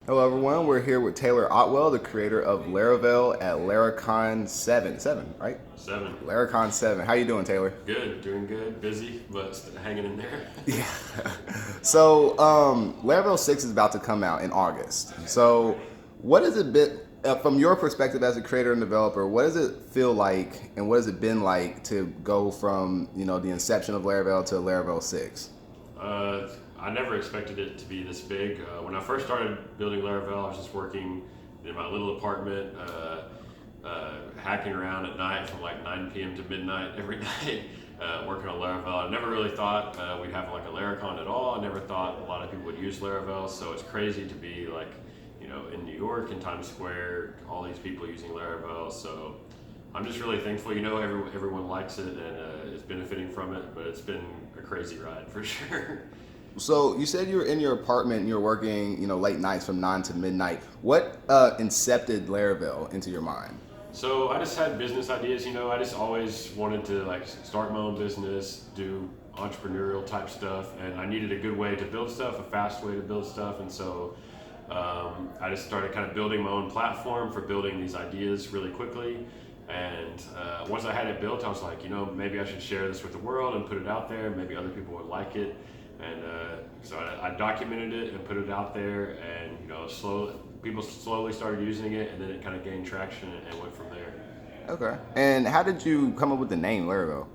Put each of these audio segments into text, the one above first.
Hello, everyone. We're here with Taylor Otwell, the creator of Laravel at Laracon 7. 7, right? 7. Laracon 7. How you doing, Taylor? Good, doing good. Busy, but hanging in there. Yeah. So, Laravel 6 is about to come out in August. So, what has it been, from your perspective as a creator and developer, what does it feel like and what has it been like to go from, the inception of Laravel to Laravel 6? I never expected it to be this big. When I first started building Laravel, I was just working in my little apartment, hacking around at night from like 9 p.m. to midnight every night, working on Laravel. I never really thought we'd have like a Laracon at all. I never thought a lot of people would use Laravel, so it's crazy to be like, in New York, in Times Square, all these people using Laravel. So I'm just really thankful. Everyone likes it and is benefiting from it, but it's been a crazy ride for sure. So you said you were in your apartment and you were working, late nights from 9 to midnight. What incepted Laravel into your mind? So I just had business ideas. I just always wanted to like start my own business, do entrepreneurial type stuff, and I needed a good way to build stuff, a fast way to build stuff, and so I just started kind of building my own platform for building these ideas really quickly. And once I had it built, I was like, maybe I should share this with the world and put it out there. Maybe other people would like it. And so I documented it and put it out there, and people slowly started using it, and then it kind of gained traction and went from there. Okay. And how did you come up with the name Laravel?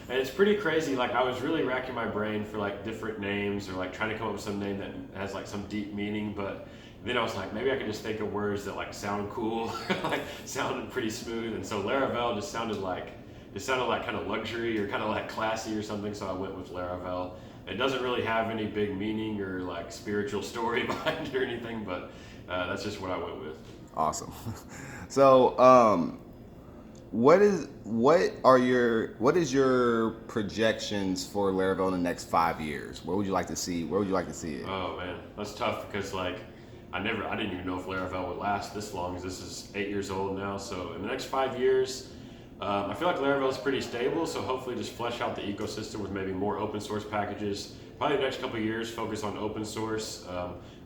And it's pretty crazy. Like I was really racking my brain for like different names or like trying to come up with some name that has like some deep meaning, but then I was like, maybe I could just think of words that like sound cool, like sounded pretty smooth, and so Laravel just sounded like kind of luxury or kind of like classy or something. So I went with Laravel. It doesn't really have any big meaning or like spiritual story behind it or anything, but that's just what I went with. Awesome. So, what is your projections for Laravel in the next 5 years? Where would you like to see? Where would you like to see it? Oh man, that's tough because like I didn't even know if Laravel would last this long. As this is 8 years old now. So in the next 5 years, I feel like Laravel is pretty stable. So hopefully just flesh out the ecosystem with maybe more open source packages. Probably the next couple of years, focus on open source.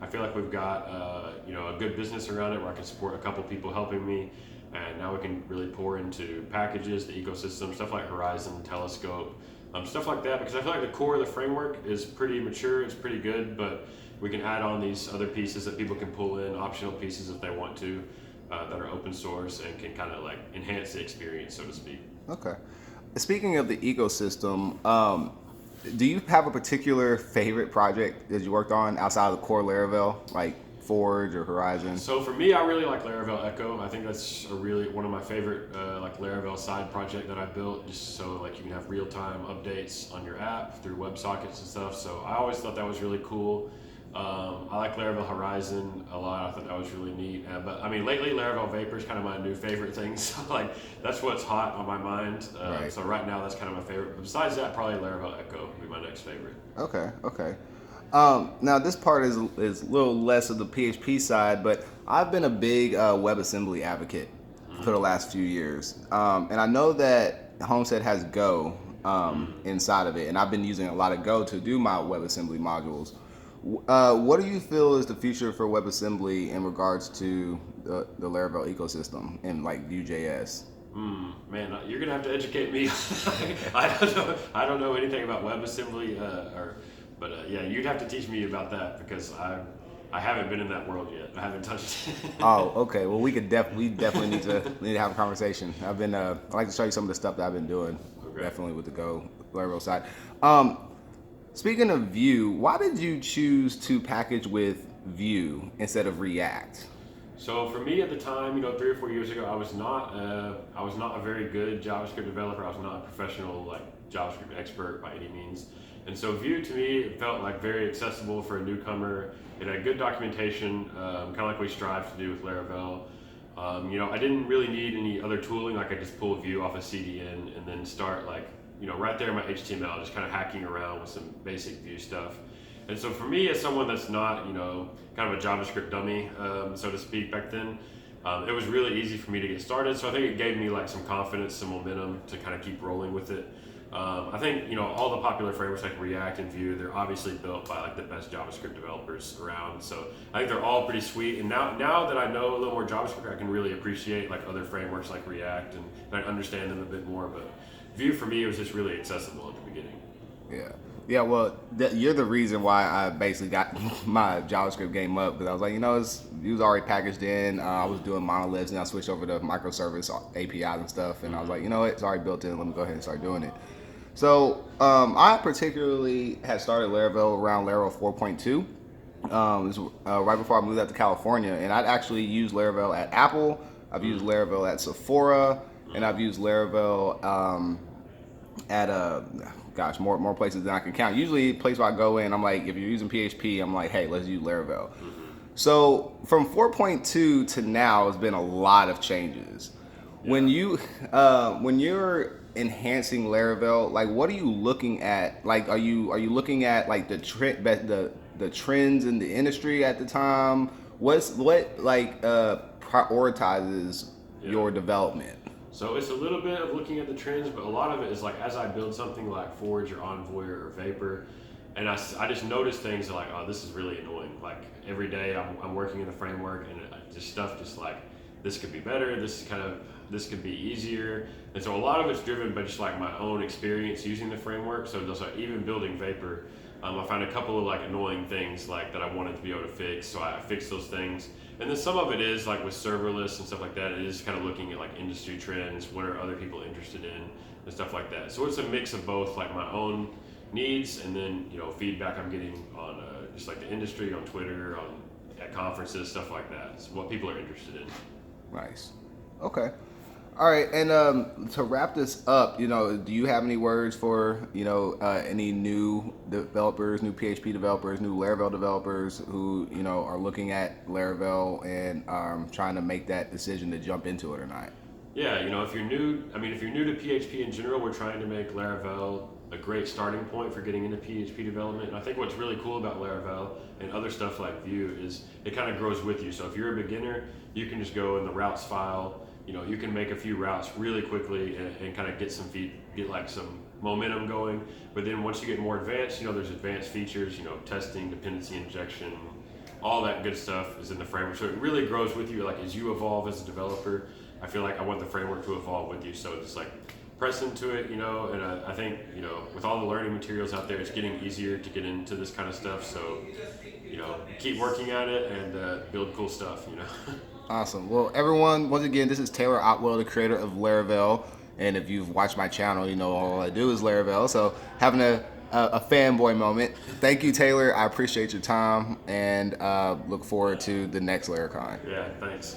I feel like we've got a good business around it where I can support a couple people helping me. And now we can really pour into packages, the ecosystem, stuff like Horizon, Telescope, stuff like that, because I feel like the core of the framework is pretty mature, it's pretty good, but we can add on these other pieces that people can pull in, optional pieces if they want to, that are open source and can kind of like enhance the experience, so to speak. Okay. Speaking of the ecosystem, do you have a particular favorite project that you worked on outside of the core Laravel, like Forge or Horizon? So for me, I really like Laravel Echo. I think that's one of my favorite like Laravel side project that I built, just so like you can have real-time updates on your app through WebSockets and stuff. So I always thought that was really cool. I like Laravel Horizon a lot. I thought that was really neat. But I mean, lately Laravel Vapor is kind of my new favorite thing. So like that's what's hot on my mind. Right. So right now that's kind of my favorite. But besides that, probably Laravel Echo would be my next favorite. Okay. Okay. Now this part is a little less of the PHP side, but I've been a big WebAssembly advocate for the last few years, and I know that Homestead has Go inside of it, and I've been using a lot of Go to do my WebAssembly modules. What do you feel is the future for WebAssembly in regards to the Laravel ecosystem and like Vue.js? Man, you're gonna have to educate me. I don't know anything about WebAssembly But yeah, you'd have to teach me about that because I haven't been in that world yet. I haven't touched it. Oh, okay. Well, we definitely need to have a conversation. I'd like to show you some of the stuff that I've been doing. Okay. Definitely with the Go Laravel side. Speaking of Vue, why did you choose to package with Vue instead of React? So for me at the time, 3 or 4 years ago, I was not a very good JavaScript developer. I was not a professional like JavaScript expert by any means. And so Vue to me felt like very accessible for a newcomer. It had good documentation, kind of like we strive to do with Laravel. I didn't really need any other tooling. Like I just pull Vue off a CDN and then start like, right there in my HTML, just kind of hacking around with some basic Vue stuff. And so for me, as someone that's not, kind of a JavaScript dummy, so to speak, back then, it was really easy for me to get started. So I think it gave me like some confidence, some momentum to kind of keep rolling with it. I think all the popular frameworks like React and Vue, they're obviously built by like the best JavaScript developers around. So I think they're all pretty sweet. And now that I know a little more JavaScript, I can really appreciate like other frameworks like React and I understand them a bit more. But Vue for me was just really accessible at the beginning. Yeah. Yeah, well, you're the reason why I basically got my JavaScript game up, because I was like, it was already packaged in. I was doing monoliths, and I switched over to microservice APIs and stuff, and I was like, it's already built in. Let me go ahead and start doing it. So I particularly had started Laravel around Laravel 4.2. It was, right before I moved out to California, and I'd actually used Laravel at Apple. I've used Laravel at Sephora, and I've used Laravel at more places than I can count. Usually, place where I go in, I'm like, if you're using PHP, I'm like, hey, let's use Laravel. So from 4.2 to now, has been a lot of changes. Yeah. When you're enhancing Laravel, like, what are you looking at? Like, are you looking at like the trends in the industry at the time? What prioritizes your development? So it's a little bit of looking at the trends, but a lot of it is like as I build something like Forge or Envoy or Vapor, and I just notice things like, oh, this is really annoying. Like every day I'm working in the framework and just stuff just like, this could be better, this could be easier. And so a lot of it's driven by just like my own experience using the framework. So just like even building Vapor, I found a couple of like annoying things like that I wanted to be able to fix, so I fixed those things. And then some of it is like with serverless and stuff like that, it is kind of looking at like industry trends, what are other people interested in and stuff like that. So it's a mix of both like my own needs and then feedback I'm getting on just like the industry, on Twitter, at conferences, stuff like that. It's what people are interested in. Nice. Okay. All right, and to wrap this up, do you have any words for any new developers, new PHP developers, new Laravel developers who are looking at Laravel and trying to make that decision to jump into it or not? Yeah, if you're new to PHP in general, we're trying to make Laravel a great starting point for getting into PHP development. And I think what's really cool about Laravel and other stuff like Vue is it kind of grows with you. So if you're a beginner, you can just go in the routes file. You can make a few routes really quickly and kind of get some momentum going. But then once you get more advanced, there's advanced features, testing, dependency injection, all that good stuff is in the framework. So it really grows with you. Like as you evolve as a developer, I feel like I want the framework to evolve with you. So just like press into it, and I think, with all the learning materials out there, it's getting easier to get into this kind of stuff. So, keep working at it and build cool stuff, Awesome. Well, everyone, once again, this is Taylor Otwell, the creator of Laravel. And if you've watched my channel, all I do is Laravel. So having a fanboy moment. Thank you, Taylor. I appreciate your time and look forward to the next Laracon. Yeah, thanks.